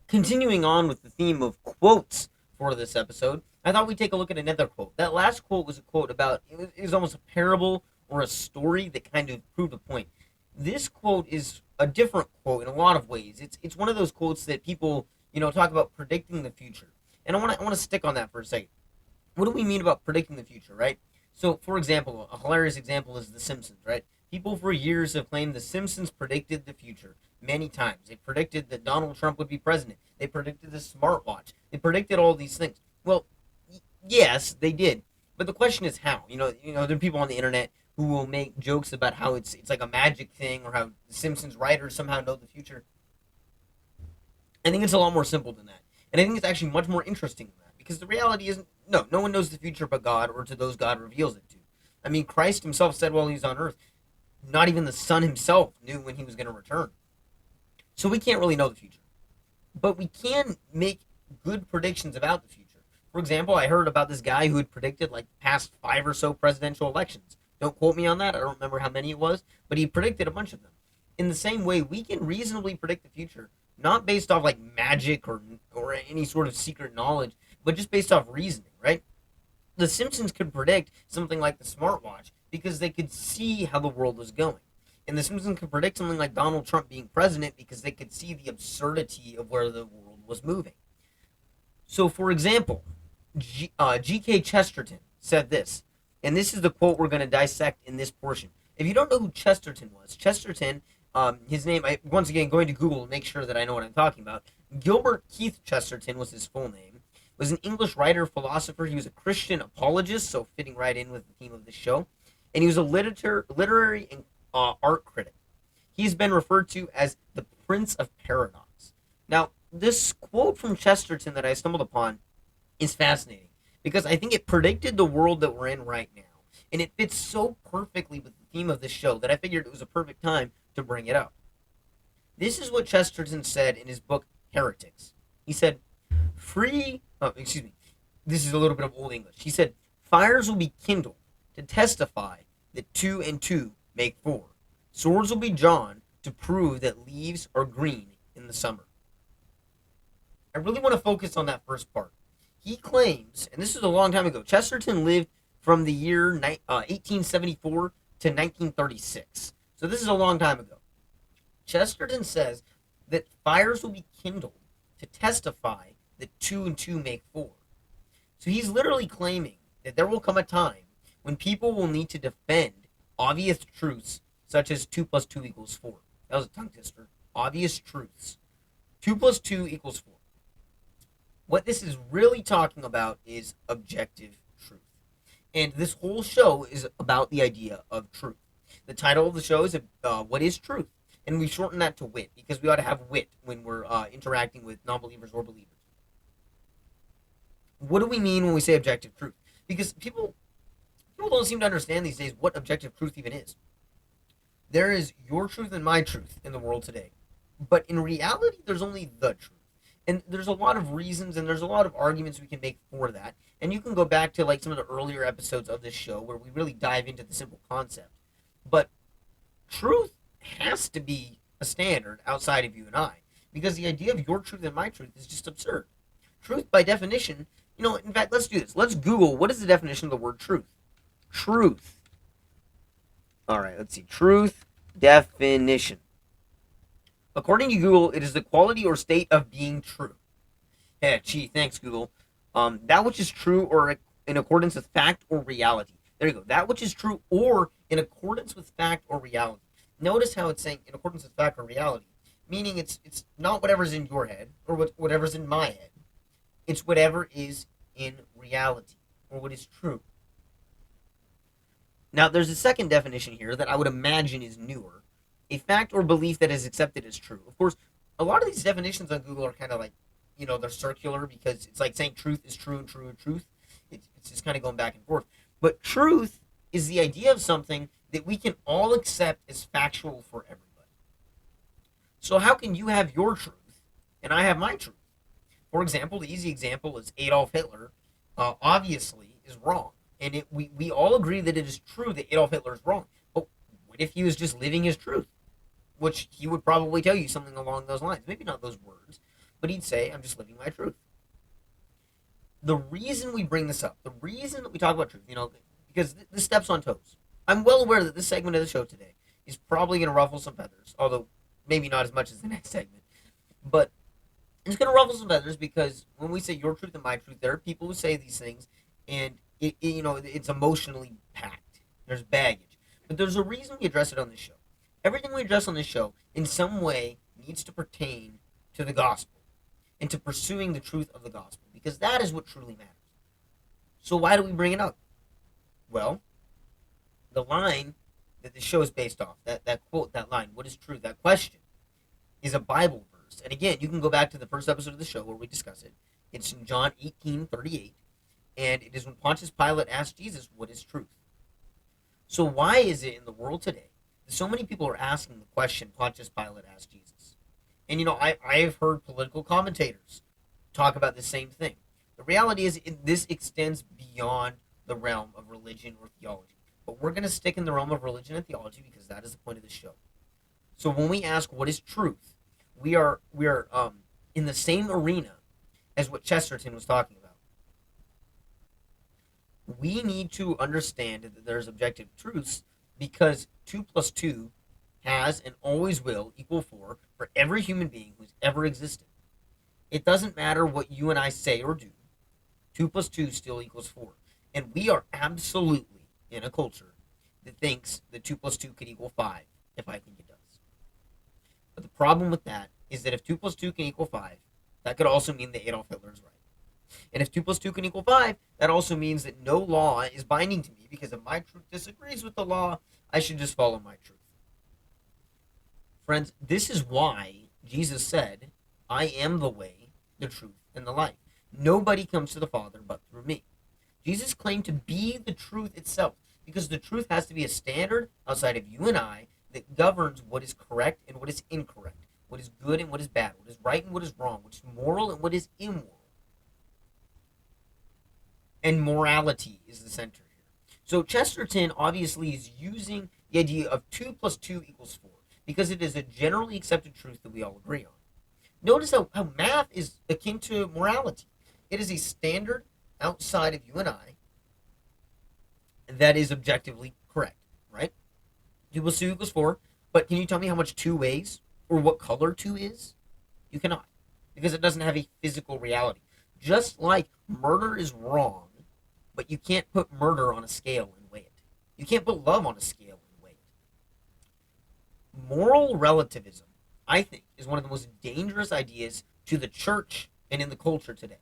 Continuing on with the theme of quotes for this episode, I thought we'd take a look at another quote. That last quote was a quote about, it was almost a parable or a story that kind of proved a point. This quote is a different quote in a lot of ways. It's one of those quotes that people, talk about predicting the future. And I want to stick on that for a second. What do we mean about predicting the future, right? So, for example, a hilarious example is The Simpsons, right? People for years have claimed The Simpsons predicted the future many times. They predicted that Donald Trump would be president. They predicted the smartwatch. They predicted all these things. Well, yes, they did. But the question is how. There are people on the internet who will make jokes about how it's like a magic thing, or how The Simpsons writers somehow know the future. I think it's a lot more simple than that. And I think it's actually much more interesting than that. Because the reality isn't, no one knows the future but God, or to those God reveals it to. I mean, Christ himself said while he was on earth, not even the Son himself knew when he was going to return. So we can't really know the future. But we can make good predictions about the future. For example, I heard about this guy who had predicted like past 5 or so presidential elections. Don't quote me on that. I don't remember how many it was, but he predicted a bunch of them. In the same way, we can reasonably predict the future, not based off like magic or any sort of secret knowledge, but just based off reasoning, right? The Simpsons could predict something like the smartwatch because they could see how the world was going. And the Simpsons could predict something like Donald Trump being president because they could see the absurdity of where the world was moving. So, for example, G.K. Chesterton said this, and this is the quote we're going to dissect in this portion. If you don't know who Chesterton was, Chesterton, his name, once again, going to Google to make sure that I know what I'm talking about. Gilbert Keith Chesterton was his full name. Was an English writer, philosopher. He was a Christian apologist, so fitting right in with the theme of the show. And he was a literary and art critic. He's been referred to as the Prince of Paradox. Now, this quote from Chesterton that I stumbled upon is fascinating because I think it predicted the world that we're in right now. And it fits so perfectly with the theme of this show that I figured it was a perfect time to bring it up. This is what Chesterton said in his book, Heretics. He said, this is a little bit of Old English. He said, fires will be kindled to testify that 2 and 2 make 4. Swords will be drawn to prove that leaves are green in the summer. I really want to focus on that first part. He claims, and this is a long time ago, Chesterton lived from the year 1874 to 1936. So this is a long time ago. Chesterton says that fires will be kindled to testify that 2 and 2 make 4. So he's literally claiming that there will come a time when people will need to defend obvious truths such as 2 plus 2 equals 4. That was a tongue twister. Obvious truths. 2 plus 2 equals 4. What this is really talking about is objective truth. And this whole show is about the idea of truth. The title of the show is What is Truth? And we shorten that to wit because we ought to have wit when we're interacting with non-believers or believers. What do we mean when we say objective truth? Because people don't seem to understand these days what objective truth even is. There is your truth and my truth in the world today. But in reality, there's only the truth. And there's a lot of reasons and there's a lot of arguments we can make for that. And you can go back to like some of the earlier episodes of this show where we really dive into the simple concept. But truth has to be a standard outside of you and I. Because the idea of your truth and my truth is just absurd. Truth, by definition, in fact, let's do this. Let's Google what is the definition of the word truth. Truth. All right, let's see. Truth definition. According to Google, it is the quality or state of being true. Yeah, thanks, Google. That which is true or in accordance with fact or reality. There you go. That which is true or in accordance with fact or reality. Notice how it's saying in accordance with fact or reality, meaning it's not whatever's in your head or whatever's in my head. It's whatever is in reality or what is true. Now, there's a second definition here that I would imagine is newer. A fact or belief that is accepted as true. Of course, a lot of these definitions on Google are kind of like, they're circular because it's like saying truth is true and true and truth. It's just kind of going back and forth. But truth is the idea of something that we can all accept as factual for everybody. So how can you have your truth and I have my truth? For example, the easy example is Adolf Hitler obviously is wrong. And we all agree that it is true that Adolf Hitler is wrong. But what if he was just living his truth? Which he would probably tell you something along those lines. Maybe not those words. but he'd say, I'm just living my truth. The reason we bring this up, the reason that we talk about truth, because this steps on toes. I'm well aware that this segment of the show today is probably going to ruffle some feathers, although maybe not as much as the next segment. But it's going to ruffle some feathers because when we say your truth and my truth, there are people who say these things, and it's emotionally packed. There's baggage, but there's a reason we address it on this show. Everything we address on this show, in some way, needs to pertain to the gospel and to pursuing the truth of the gospel, because that is what truly matters. So why do we bring it up? Well, the line that the show is based off, that quote, that line, what is truth, that question, is a Bible verse. And again, you can go back to the first episode of the show where we discuss it. It's in John 18:38, and it is when Pontius Pilate asked Jesus, what is truth? So why is it in the world today that so many people are asking the question Pontius Pilate asked Jesus? And I've heard political commentators talk about the same thing. The reality is this extends beyond the realm of religion or theology. But we're going to stick in the realm of religion and theology because that is the point of the show. So when we ask what is truth, we are in the same arena as what Chesterton was talking about. We need to understand that there's objective truths because 2 plus 2 has and always will equal 4 for every human being who's ever existed. It doesn't matter what you and I say or do. 2 plus 2 still equals 4. And we are absolutely in a culture that thinks that 2 plus 2 can equal 5, if I think it does. But the problem with that is that if 2 plus 2 can equal 5, that could also mean that Adolf Hitler is right. And if 2 plus 2 can equal 5, that also means that no law is binding to me, because if my truth disagrees with the law, I should just follow my truth. Friends, this is why Jesus said, I am the way, the truth, and the life. Nobody comes to the Father but through me. Jesus claimed to be the truth itself, because the truth has to be a standard outside of you and I that governs what is correct and what is incorrect, what is good and what is bad, what is right and what is wrong, what is moral and what is immoral. And morality is the center here. So Chesterton obviously is using the idea of 2 plus 2 equals 4 because it is a generally accepted truth that we all agree on. Notice how math is akin to morality. It is a standard outside of you and I that is objectively correct, right? 2 plus 2 equals 4, but can you tell me how much 2 weighs or what color 2 is? You cannot, because it doesn't have a physical reality. Just like murder is wrong, but you can't put murder on a scale and weigh it. You can't put love on a scale and weigh it. Moral relativism, I think, is one of the most dangerous ideas to the church and in the culture today.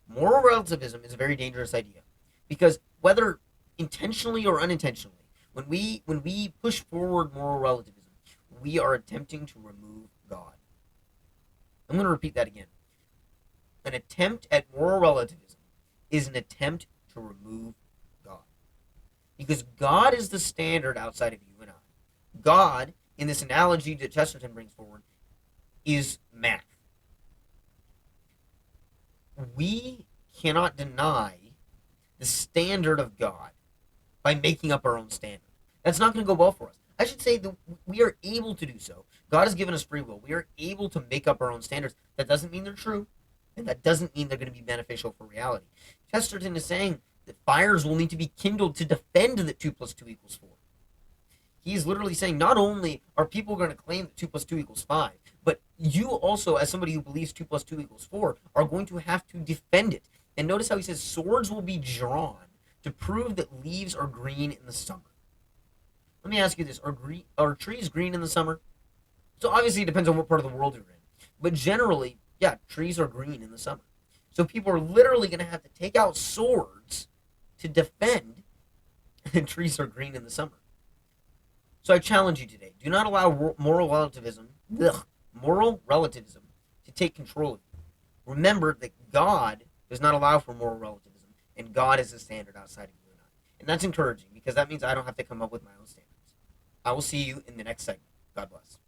Moral relativism is a very dangerous idea because whether intentionally or unintentionally, when we push forward moral relativism, we are attempting to remove God. I'm going to repeat that again. An attempt at moral relativism is an attempt to remove God. Because God is the standard outside of you and I. God, in this analogy that Chesterton brings forward, is math. We cannot deny the standard of God by making up our own standard. That's not going to go well for us. I should say that we are able to do so. God has given us free will. We are able to make up our own standards. That doesn't mean they're true, and that doesn't mean they're going to be beneficial for reality. Chesterton is saying that fires will need to be kindled to defend that 2 plus 2 equals 4. He's literally saying not only are people going to claim that 2 plus 2 equals 5, but you also, as somebody who believes 2 plus 2 equals 4, are going to have to defend it. And notice how he says swords will be drawn to prove that leaves are green in the summer. Let me ask you this. Are trees green in the summer? So obviously it depends on what part of the world you're in. But generally, yeah, trees are green in the summer. So people are literally going to have to take out swords to defend that trees are green in the summer. So I challenge you today. Do not allow moral relativism to take control of you. Remember that God does not allow for moral relativism, and God is the standard outside of you and I. And that's encouraging because that means I don't have to come up with my own standards. I will see you in the next segment. God bless.